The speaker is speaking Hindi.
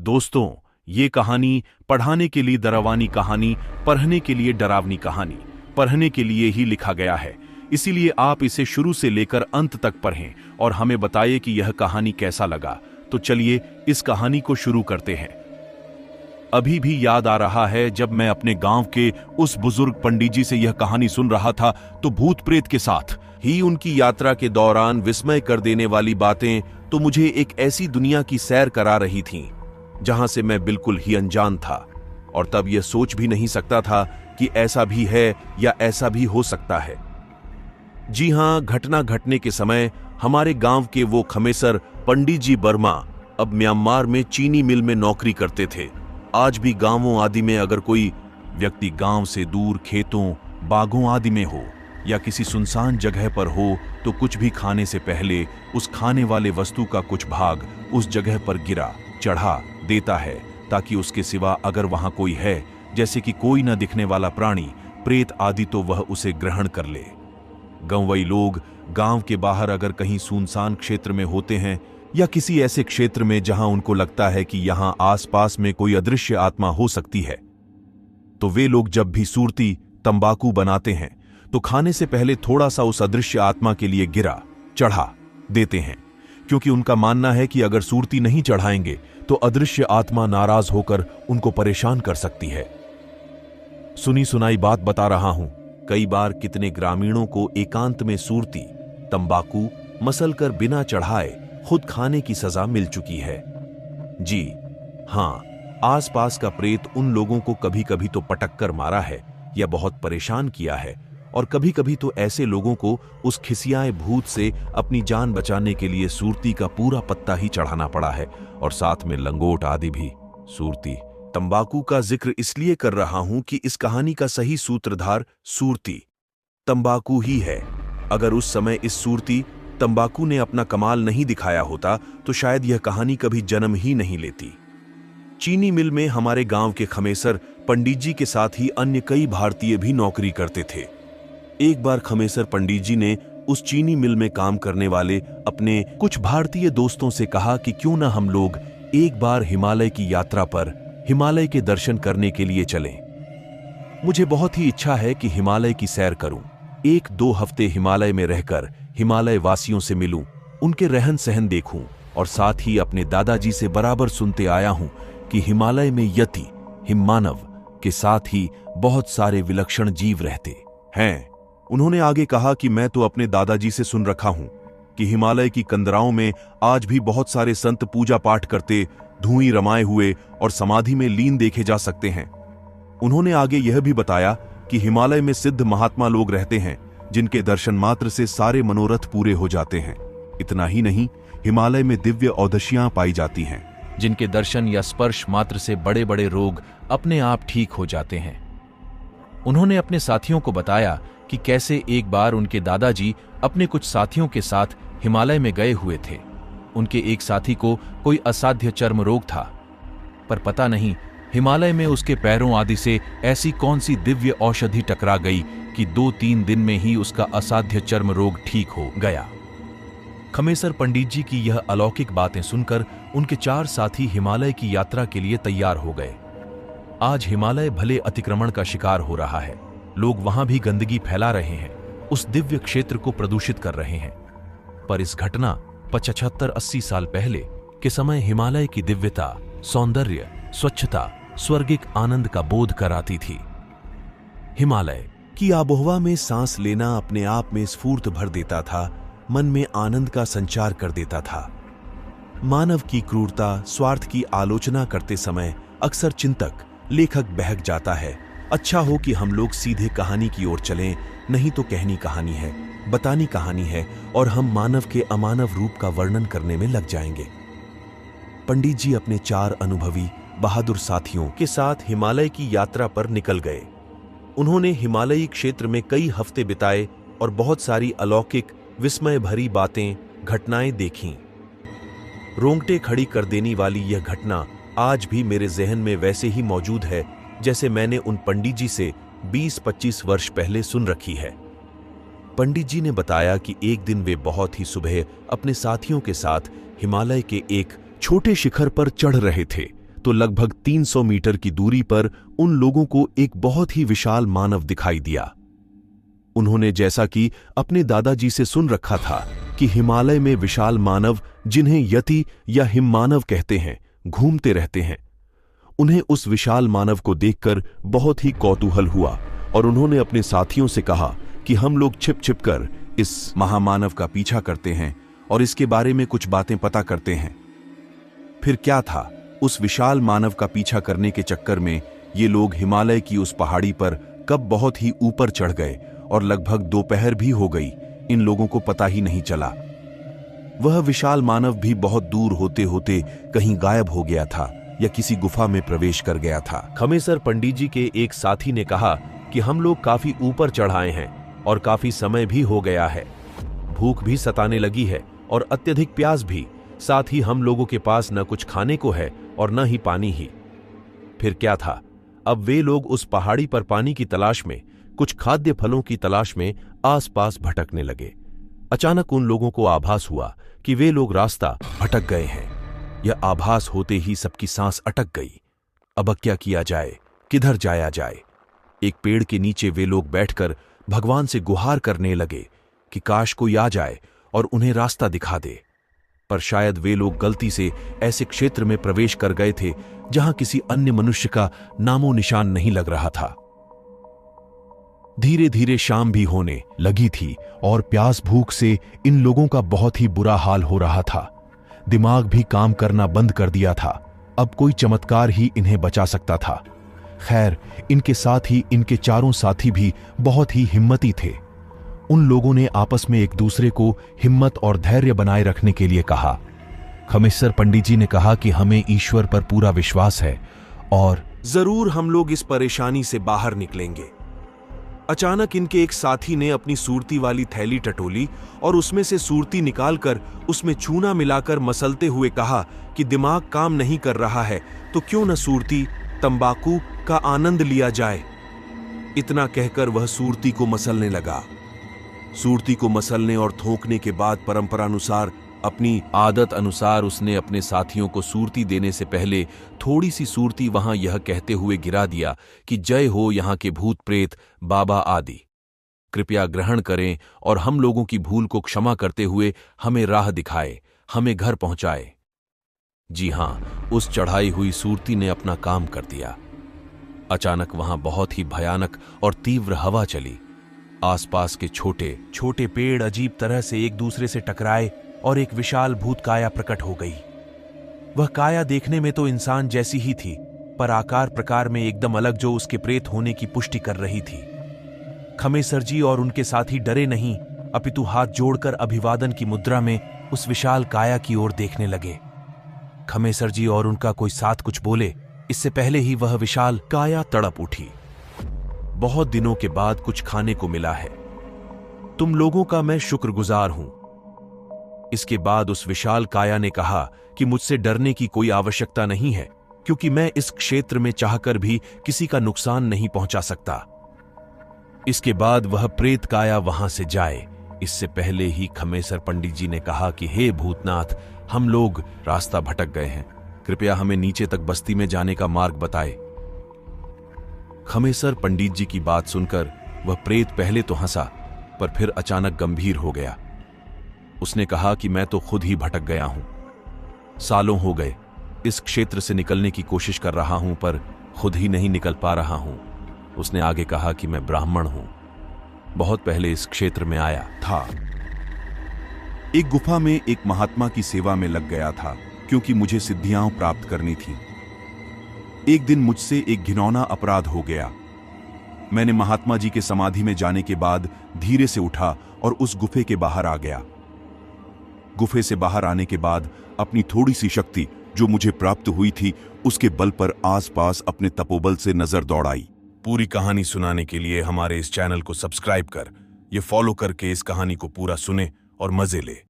दोस्तों, ये कहानी पढ़ाने के लिए डरावनी कहानी, पढ़ने के लिए डरावनी कहानी, पढ़ने के लिए ही लिखा गया है। इसीलिए आप इसे शुरू से लेकर अंत तक पढ़ें और हमें बताइए कि यह कहानी कैसा लगा। तो चलिए इस कहानी को शुरू करते हैं। अभी भी याद आ रहा है जब मैं अपने गांव के उस बुजुर्ग पंडित जी से यह कहानी सुन रहा था तो भूत प्रेत के साथ ही उनकी यात्रा के दौरान विस्मय कर देने वाली बातें तो मुझे एक ऐसी दुनिया की सैर करा रही थीं जहां से मैं बिल्कुल ही अनजान था और तब यह सोच भी नहीं सकता था कि ऐसा भी है या ऐसा भी हो सकता है। जी हां, घटना घटने के समय हमारे गांव के वो खमेसर पंडित जी वर्मा अब म्यांमार में चीनी मिल में नौकरी करते थे। आज भी गांवों आदि में अगर कोई व्यक्ति गांव से दूर खेतों, बागों आदि में हो या किसी सुनसान जगह पर हो तो कुछ भी खाने से पहले उस खाने वाले वस्तु का कुछ भाग उस जगह पर गिरा चढ़ा देता है ताकि उसके सिवा अगर वहां कोई है, जैसे कि कोई न दिखने वाला प्राणी, प्रेत आदि, तो वह उसे ग्रहण कर ले। गंवई लोग गांव के बाहर अगर कहीं सुनसान क्षेत्र में होते हैं या किसी ऐसे क्षेत्र में जहां उनको लगता है कि यहां आसपास में कोई अदृश्य आत्मा हो सकती है, तो वे लोग जब भी सूरती तंबाकू बनाते हैं तो खाने से पहले थोड़ा सा उस अदृश्य आत्मा के लिए गिरा चढ़ा देते हैं, क्योंकि उनका मानना है कि अगर सूरती नहीं चढ़ाएंगे तो अदृश्य आत्मा नाराज होकर उनको परेशान कर सकती है। सुनी सुनाई बात बता रहा हूं। कई बार कितने ग्रामीणों को एकांत में सूरती तंबाकू मसल कर बिना चढ़ाए खुद खाने की सजा मिल चुकी है। जी हां, आसपास का प्रेत उन लोगों को कभी कभी तो पटक कर मारा है या बहुत परेशान किया है, और कभी कभी तो ऐसे लोगों को उस खिसियाए भूत से अपनी जान बचाने के लिए सूरती का पूरा पत्ता ही चढ़ाना पड़ा है, और साथ में लंगोट आदि भी। सूरती तंबाकू का जिक्र इसलिए कर रहा हूं कि इस कहानी का सही सूत्रधार सूरती तंबाकू ही है। अगर उस समय इस सूरती तंबाकू ने अपना कमाल नहीं दिखाया होता तो शायद यह कहानी कभी जन्म ही नहीं लेती। चीनी मिल में हमारे गांव के खमेसर पंडित जी के साथ ही अन्य कई भारतीय भी नौकरी करते थे। एक बार खमेसर पंडित जी ने उस चीनी मिल में काम करने वाले अपने कुछ भारतीय दोस्तों से कहा कि क्यों ना हम लोग एक बार हिमालय की यात्रा पर हिमालय के दर्शन करने के लिए चलें। मुझे बहुत ही इच्छा है कि हिमालय की सैर करूं, 1-2 हफ्ते हिमालय में रहकर हिमालय वासियों से मिलूं, उनके रहन सहन देखूं, और साथ ही अपने दादाजी से बराबर सुनते आया हूं कि हिमालय में यति हिममानव के साथ ही बहुत सारे विलक्षण जीव रहते हैं। उन्होंने आगे कहा कि मैं तो अपने दादाजी से सुन रखा हूं कि हिमालय की कंदराओं में आज भी बहुत सारे संत पूजा पाठ करते, धुएं रमाए हुए और समाधि में लीन देखे जा सकते हैं। उन्होंने आगे यह भी बताया कि हिमालय में सिद्ध महात्मा लोग रहते हैं जिनके दर्शन मात्र से सारे मनोरथ पूरे हो जाते हैं। इतना ही नहीं, हिमालय में दिव्य औषधियां पाई जाती हैं जिनके दर्शन या स्पर्श मात्र से बड़े बड़े रोग अपने आप ठीक हो जाते हैं। उन्होंने अपने साथियों को बताया कि कैसे एक बार उनके दादाजी अपने कुछ साथियों के साथ हिमालय में गए हुए थे। उनके एक साथी को कोई असाध्य चर्म रोग था, पर पता नहीं हिमालय में उसके पैरों आदि से ऐसी कौन सी दिव्य औषधि टकरा गई कि 2-3 दिन में ही उसका असाध्य चर्म रोग ठीक हो गया। खमेसर पंडित जी की यह अलौकिक बातें सुनकर उनके 4 साथी हिमालय की यात्रा के लिए तैयार हो गए। आज हिमालय भले अतिक्रमण का शिकार हो रहा है, लोग वहां भी गंदगी फैला रहे हैं, उस दिव्य क्षेत्र को प्रदूषित कर रहे हैं, पर इस घटना 75-80 साल पहले के समय हिमालय की दिव्यता, सौंदर्य, स्वच्छता, स्वर्गिक आनंद का बोध कराती थी। हिमालय की आबोहवा में सांस लेना अपने आप में स्फूर्त भर देता था, मन में आनंद का संचार कर देता था। मानव की क्रूरता, स्वार्थ की आलोचना करते समय अक्सर चिंतक, लेखक बहक जाता है। अच्छा हो कि हम लोग सीधे कहानी की ओर चलें, नहीं तो कहनी कहानी है, बतानी कहानी है, और हम मानव के अमानव रूप का वर्णन करने में लग जाएंगे। पंडित जी अपने 4 अनुभवी बहादुर साथियों के साथ हिमालय की यात्रा पर निकल गए। उन्होंने हिमालयी क्षेत्र में कई हफ्ते बिताए और बहुत सारी अलौकिक, विस्मय भरी बातें, घटनाएं देखीं। रोंगटे खड़ी कर देने वाली यह घटना आज भी मेरे जहन में वैसे ही मौजूद है जैसे मैंने उन पंडित जी से 20-25 वर्ष पहले सुन रखी है। पंडित जी ने बताया कि एक दिन वे बहुत ही सुबह अपने साथियों के साथ हिमालय के एक छोटे शिखर पर चढ़ रहे थे। तो लगभग 300 मीटर की दूरी पर उन लोगों को एक बहुत ही विशाल मानव दिखाई दिया। उन्होंने जैसा कि अपने दादाजी से सुन रखा था कि हिमालय में विशाल मानव, जिन्हें यति या हिममानव कहते हैं, घूमते रहते हैं। उन्हें उस विशाल मानव को देखकर बहुत ही कौतूहल हुआ और उन्होंने अपने साथियों से कहा कि हम लोग छिप छिप कर इस महामानव का पीछा करते हैं और इसके बारे में कुछ बातें पता करते हैं। फिर क्या था, उस विशाल मानव का पीछा करने के चक्कर में ये लोग हिमालय की उस पहाड़ी पर कब बहुत ही ऊपर चढ़ गए और लगभग दोपहर भी हो गई, इन लोगों को पता ही नहीं चला। वह विशाल मानव भी बहुत दूर होते होते कहीं गायब हो गया था या किसी गुफा में प्रवेश कर गया था। खमेसर पंडित जी के एक साथी ने कहा कि हम लोग काफी ऊपर चढ़ाए हैं और काफी समय भी हो गया है, भूख भी सताने लगी है और अत्यधिक प्यास भी, साथ ही हम लोगों के पास न कुछ खाने को है और न ही पानी ही। फिर क्या था, अब वे लोग उस पहाड़ी पर पानी की तलाश में, कुछ खाद्य फलों की तलाश में आसपास भटकने लगे। अचानक उन लोगों को आभास हुआ कि वे लोग रास्ता भटक गए हैं। यह आभास होते ही सबकी सांस अटक गई। अब क्या किया जाए, किधर जाया जाए? एक पेड़ के नीचे वे लोग बैठकर भगवान से गुहार करने लगे कि काश कोई आ जाए और उन्हें रास्ता दिखा दे। पर शायद वे लोग गलती से ऐसे क्षेत्र में प्रवेश कर गए थे जहां किसी अन्य मनुष्य का नामो निशान नहीं लग रहा था। धीरे धीरे शाम भी होने लगी थी और प्यास भूख से इन लोगों का बहुत ही बुरा हाल हो रहा था। दिमाग भी काम करना बंद कर दिया था। अब कोई चमत्कार ही इन्हें बचा सकता था। खैर, इनके साथ ही इनके चारों साथी भी बहुत ही हिम्मती थे। उन लोगों ने आपस में एक दूसरे को हिम्मत और धैर्य बनाए रखने के लिए कहा। खमेसर पंडित जी ने कहा कि हमें ईश्वर पर पूरा विश्वास है और जरूर हम लोग इस परेशानी से बाहर निकलेंगे। अचानक इनके एक साथी ने अपनी सूरती वाली थैली टटोली और उसमें से सूरती निकालकर उसमें चूना मिलाकर मसलते हुए कहा कि दिमाग काम नहीं कर रहा है तो क्यों न सूरती, तंबाकू का आनंद लिया जाए। इतना कहकर वह सूरती को मसलने लगा। सूरती को मसलने और थोकने के बाद परंपरानुसार, अपनी आदत अनुसार उसने अपने साथियों को सूरती देने से पहले थोड़ी सी सूरती वहां यह कहते हुए गिरा दिया कि जय हो यहाँ के भूत प्रेत बाबा आदि, कृपया ग्रहण करें और हम लोगों की भूल को क्षमा करते हुए हमें राह दिखाए, हमें घर पहुंचाए। जी हां, उस चढ़ाई हुई सूरती ने अपना काम कर दिया। अचानक वहां बहुत ही भयानक और तीव्र हवा चली। आसपास के छोटे छोटे पेड़ अजीब तरह से एक दूसरे से टकराए और एक विशाल भूत काया प्रकट हो गई। वह काया देखने में तो इंसान जैसी ही थी, पर आकार प्रकार में एकदम अलग, जो उसके प्रेत होने की पुष्टि कर रही थी। खमेसर जी और उनके साथी डरे नहीं, अपितु हाथ जोड़कर अभिवादन की मुद्रा में उस विशाल काया की ओर देखने लगे। खमेसर जी और उनका कोई साथ कुछ बोले इससे पहले ही वह विशाल काया तड़प उठी। बहुत दिनों के बाद कुछ खाने को मिला है, तुम लोगों का मैं शुक्रगुजार हूं। इसके बाद उस विशाल काया ने कहा कि मुझसे डरने की कोई आवश्यकता नहीं है, क्योंकि मैं इस क्षेत्र में चाहकर भी किसी का नुकसान नहीं पहुंचा सकता। इसके बाद वह प्रेत काया वहां से जाए, इससे पहले ही खमेसर पंडित जी ने कहा कि हे भूतनाथ, हम लोग रास्ता भटक गए हैं, कृपया हमें नीचे तक बस्ती में जाने का मार्ग बताए। खमेसर पंडित जी की बात सुनकर वह प्रेत पहले तो हंसा, पर फिर अचानक गंभीर हो गया। उसने कहा कि मैं तो खुद ही भटक गया हूं, सालों हो गए इस क्षेत्र से निकलने की कोशिश कर रहा हूं, पर खुद ही नहीं निकल पा रहा हूं। उसने आगे कहा कि मैं ब्राह्मण हूं, बहुत पहले इस क्षेत्र में आया था। एक गुफा में एक महात्मा की सेवा में लग गया था, क्योंकि मुझे सिद्धियां प्राप्त करनी थी। एक दिन मुझसे एक घिनौना अपराध हो गया। मैंने महात्मा जी के समाधि में जाने के बाद धीरे से उठा और उस गुफे के बाहर आ गया। गुफे से बाहर आने के बाद अपनी थोड़ी सी शक्ति जो मुझे प्राप्त हुई थी, उसके बल पर आसपास अपने तपोबल से नजर दौड़ाई। पूरी कहानी सुनाने के लिए हमारे इस चैनल को सब्सक्राइब कर, ये फॉलो करके इस कहानी को पूरा सुने और मजे ले।